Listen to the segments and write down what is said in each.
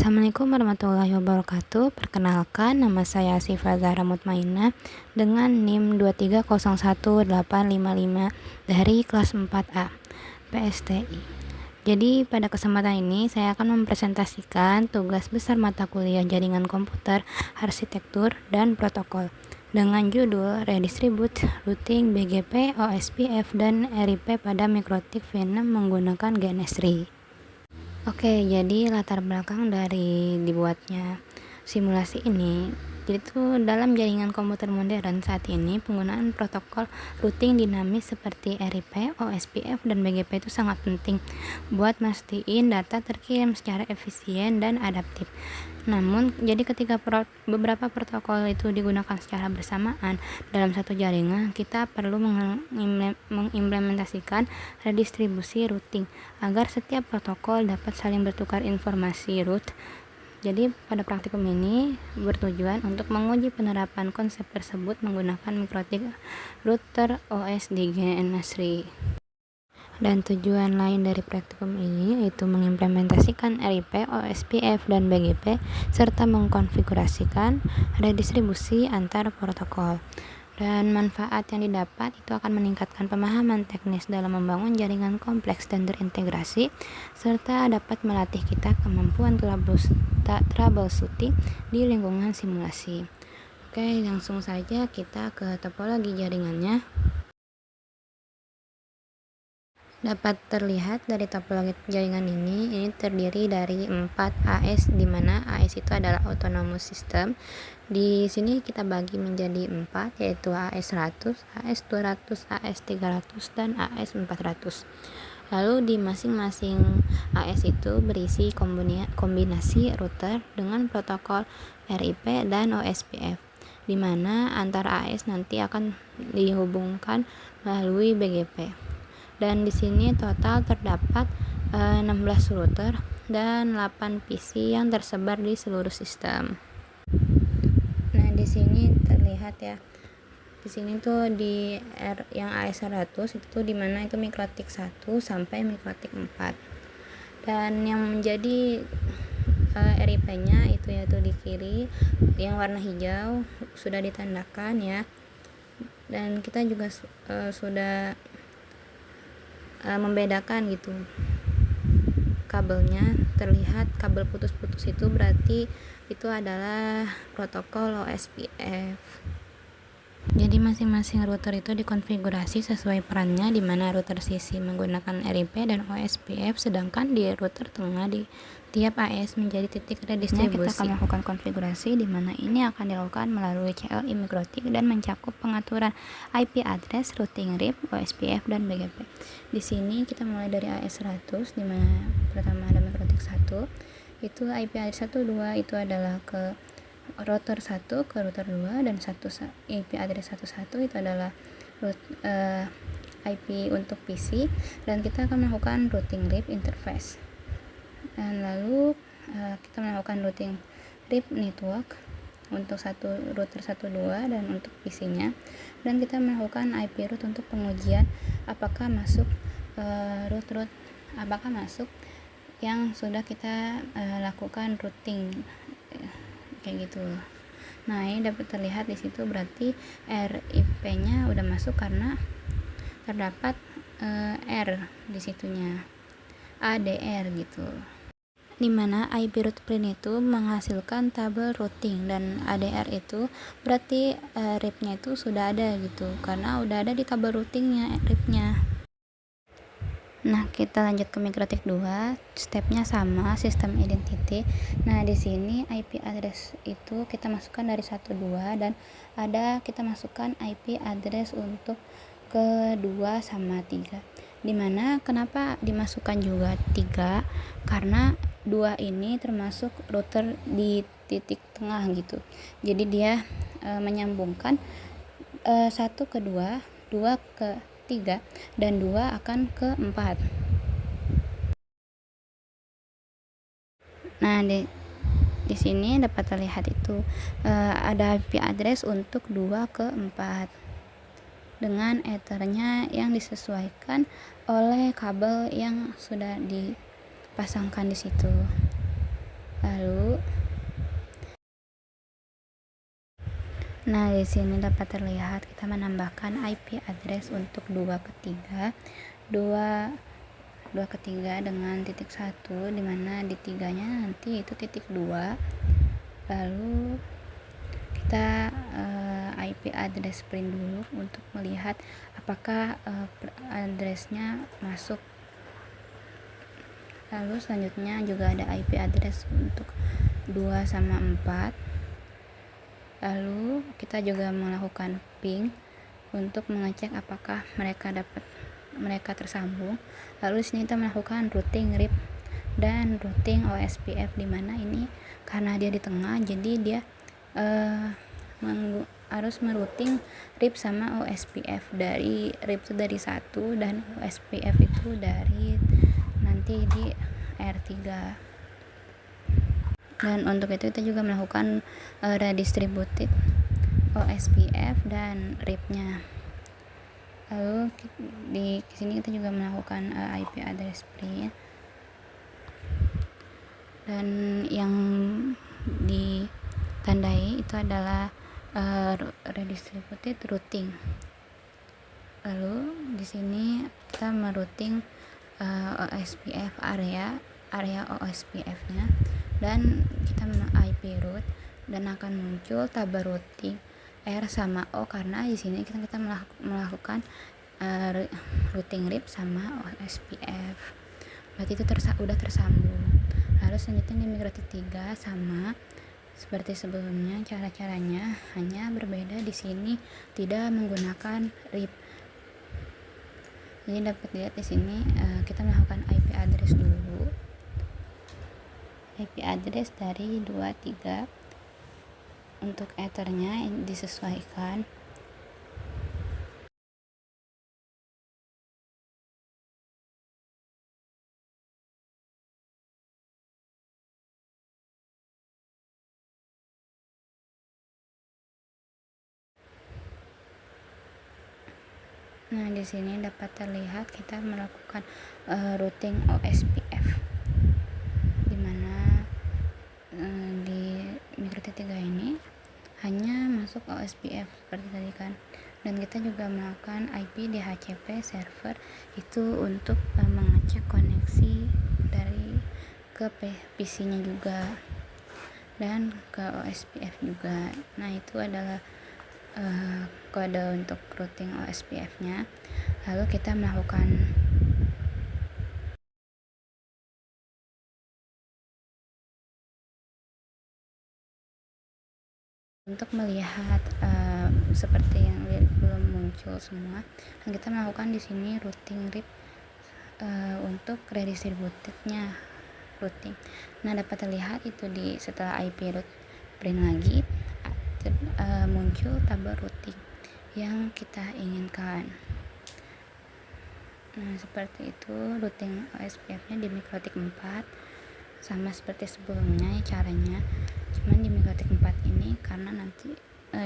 Assalamualaikum warahmatullahi wabarakatuh. Perkenalkan, nama saya Syifa Zahra Mutmainah dengan NIM 2301855 dari kelas 4A PSTI. Jadi pada kesempatan ini saya akan mempresentasikan tugas besar mata kuliah Jaringan Komputer, Arsitektur, dan Protokol dengan judul Redistribute Routing BGP, OSPF, dan RIP pada mikrotik V6 menggunakan GNS3. Oke, jadi latar belakang dari dibuatnya simulasi ini, jadi itu dalam jaringan komputer modern saat ini penggunaan protokol routing dinamis seperti RIP, OSPF, dan BGP itu sangat penting buat mastiin data terkirim secara efisien dan adaptif. Namun, jadi ketika beberapa protokol itu digunakan secara bersamaan dalam satu jaringan, kita perlu mengimplementasikan redistribusi routing agar setiap protokol dapat saling bertukar informasi route. Jadi pada praktikum ini bertujuan untuk menguji penerapan konsep tersebut menggunakan mikrotik router OS di GNS3. Dan tujuan lain dari praktikum ini yaitu mengimplementasikan RIP, OSPF, dan BGP serta mengkonfigurasikan redistribusi antar protokol. Dan manfaat yang didapat itu akan meningkatkan pemahaman teknis dalam membangun jaringan kompleks dan terintegrasi serta dapat melatih kita kemampuan troubleshooting di lingkungan simulasi. Oke, langsung saja kita ke topologi jaringannya. Dapat terlihat dari topologi jaringan ini terdiri dari 4 AS, di mana AS itu adalah autonomous system. Di sini kita bagi menjadi 4, yaitu AS 100, AS 200, AS 300, dan AS 400. Lalu di masing-masing AS itu berisi kombinasi router dengan protokol RIP dan OSPF, di mana antar AS nanti akan dihubungkan melalui BGP. Dan di sini total terdapat 16 router dan 8 PC yang tersebar di seluruh sistem. Nah, di sini terlihat ya. Di sini tuh di yang AS100 itu di mana itu mikrotik 1 sampai mikrotik 4. Dan yang menjadi RIP-nya itu yaitu di kiri yang warna hijau sudah ditandakan ya. Dan kita juga sudah membedakan gitu kabelnya, terlihat kabel putus-putus itu berarti itu adalah protokol OSPF. Jadi masing-masing router itu dikonfigurasi sesuai perannya, di mana router sisi menggunakan RIP dan OSPF, sedangkan di router tengah di tiap AS menjadi titik redistribusi. Kita akan melakukan konfigurasi, di mana ini akan dilakukan melalui CLI mikrotik dan mencakup pengaturan IP address, routing RIP, OSPF, dan BGP. Di sini kita mulai dari AS 100, di mana pertama ada mikrotik 1, itu IP address 12 itu adalah ke router 1 ke router 2, dan IP address 11 itu adalah IP untuk PC, dan kita akan melakukan routing RIP interface. Dan lalu kita melakukan routing RIP network untuk router 12 dan untuk PC-nya, dan kita melakukan IP route untuk pengujian apakah masuk apakah masuk yang sudah kita lakukan routing kayak gitu. Nah, ini dapat terlihat di situ berarti RIP-nya udah masuk karena terdapat R di situnya, ADR gitu. Dimana IP route print itu menghasilkan tabel routing, dan ADR itu berarti RIP-nya itu sudah ada gitu, karena udah ada di tabel routingnya RIP-nya. Nah, kita lanjut ke mikrotik 2, stepnya sama, sistem identity. Nah, di sini IP address itu kita masukkan dari 12, dan kita masukkan IP address untuk kedua sama 3. Dimana kenapa dimasukkan juga 3? Karena 2 ini termasuk router di titik tengah gitu. Jadi dia menyambungkan 1 ke 2, 2 ke 3, dan 2 akan ke 4. Nah, di sini dapat terlihat itu ada IP address untuk 2 ke 4 dengan ethernya yang disesuaikan oleh kabel yang sudah dipasangkan di situ. Lalu Nah, di sini dapat terlihat kita menambahkan IP address untuk dua ketiga dengan titik satu, dimana di tiganya nanti itu titik 2. Lalu kita IP address print dulu untuk melihat apakah addressnya masuk. Lalu selanjutnya juga ada IP address untuk 2 sama 4. Lalu kita juga melakukan ping untuk mengecek apakah mereka tersambung. Lalu di sini kita melakukan routing RIP dan routing OSPF, dimana ini karena dia di tengah, jadi dia harus merouting RIP sama OSPF. Dari RIP itu dari 1 dan OSPF itu dari nanti di R3. Dan untuk itu kita juga melakukan redistributed OSPF dan RIP-nya. Lalu di sini kita juga melakukan IP address print, dan yang ditandai itu adalah redistributed routing. Lalu di sini kita merouting OSPF area OSPF-nya, dan kita IP root, dan akan muncul tabel routing R sama O karena di sini kita melakukan routing RIP sama OSPF. Berarti itu udah tersambung. Lalu selanjutnya di MikroTik 3 sama seperti sebelumnya, cara-caranya hanya berbeda. Di sini tidak menggunakan RIP. Jadi dapat lihat di sini kita melakukan IP address dulu. IP address dari 23 untuk ethernya disesuaikan. Nah, di sini dapat terlihat kita melakukan routing OSPF, dimana di MikroTik 3 ini hanya masuk OSPF seperti tadi kan. Dan kita juga melakukan IP DHCP server itu untuk mengecek koneksi dari ke PC-nya juga dan ke OSPF juga. Nah, itu adalah kode untuk routing OSPF-nya. Lalu kita melakukan untuk melihat seperti yang belum muncul semua, dan kita melakukan di sini routing RIP untuk redistributednya routing. Nah, dapat terlihat itu setelah IP root print lagi muncul tabel routing yang kita inginkan. Nah, seperti itu routing OSPF-nya di MikroTik 4 sama seperti sebelumnya caranya. Cuman di MikroTik 4 ini karena nanti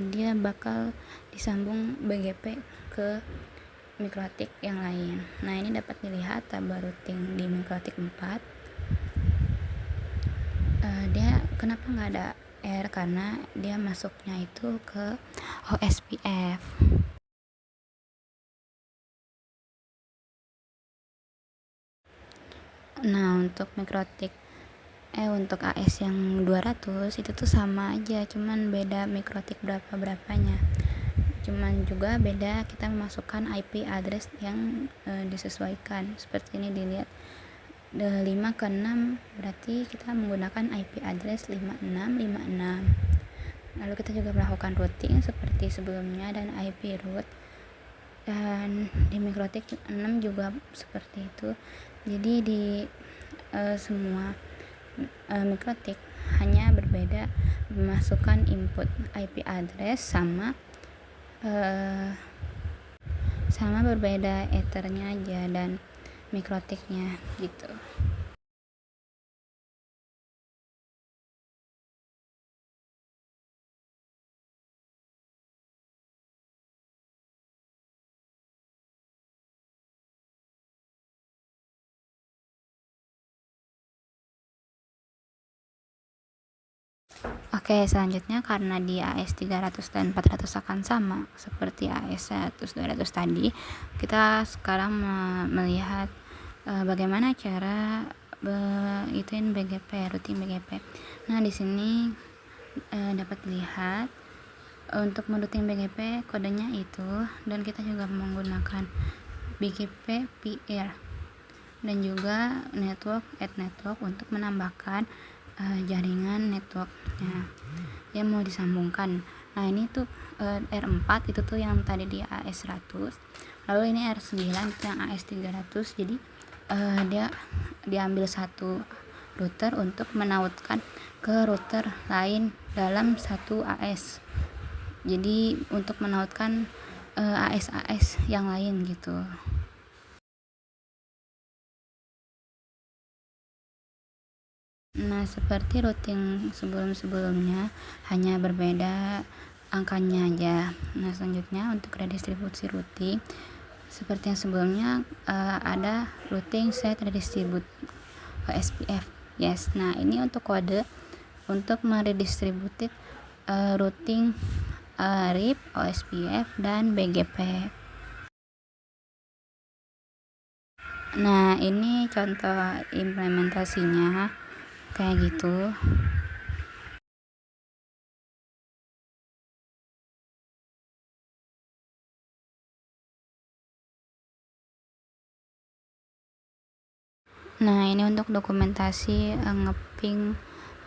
dia bakal disambung BGP ke MikroTik yang lain. Nah, ini dapat dilihat tabel routing di MikroTik 4. Dia kenapa nggak ada R, karena dia masuknya itu ke OSPF. Nah, untuk MikroTik untuk AS yang 200 itu tuh sama aja, cuman beda MikroTik berapanya. Cuman juga beda kita memasukkan IP address yang disesuaikan. Seperti ini dilihat 5 ke 6, berarti kita menggunakan IP address 5656. Lalu kita juga melakukan routing seperti sebelumnya dan IP root. Dan di MikroTik 6 juga seperti itu. Jadi di semua MikroTik hanya berbeda memasukkan input IP address sama berbeda ethernya aja dan MikroTiknya gitu. Oke, selanjutnya karena di AS 300 dan 400 akan sama seperti AS 100 200 tadi, kita sekarang melihat bagaimana cara ituin BGP, routing BGP. Nah, di sini dapat dilihat untuk merouting BGP kodenya itu, dan kita juga menggunakan BGP peer dan juga network add network untuk menambahkan jaringan networknya yang mau disambungkan. Nah, ini tuh R4 itu tuh yang tadi di AS 100, lalu ini R9 itu yang AS 300. Jadi dia diambil satu router untuk menautkan ke router lain dalam satu AS. Jadi untuk menautkan AS yang lain gitu. Nah, seperti routing sebelum-sebelumnya, hanya berbeda angkanya aja. Nah, selanjutnya untuk redistribusi routing seperti yang sebelumnya, ada routing set redistribute OSPF. Yes. Nah, ini untuk kode untuk meredistributed routing RIP, OSPF dan BGP. Nah, ini contoh implementasinya kayak gitu. Nah, ini untuk dokumentasi ngeping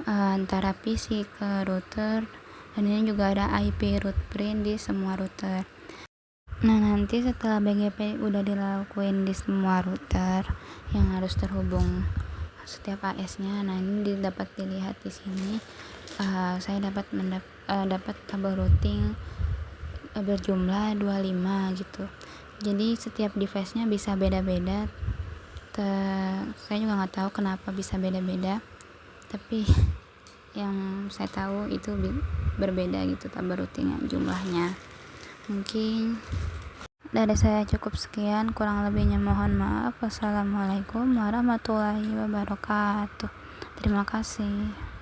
antara PC ke router, dan ini juga ada IP route print di semua router. Nah, nanti setelah BGP udah dilakuin di semua router yang harus terhubung setiap AS-nya, nah ini dapat dilihat di sini. Saya dapat tabel routing berjumlah 25 gitu. Jadi setiap device-nya bisa beda-beda. Saya juga nggak tahu kenapa bisa beda-beda, tapi yang saya tahu itu berbeda gitu tabel routingnya, jumlahnya. Mungkin dari saya cukup sekian, kurang lebihnya mohon maaf. Wassalamualaikum warahmatullahi wabarakatuh. Terima kasih.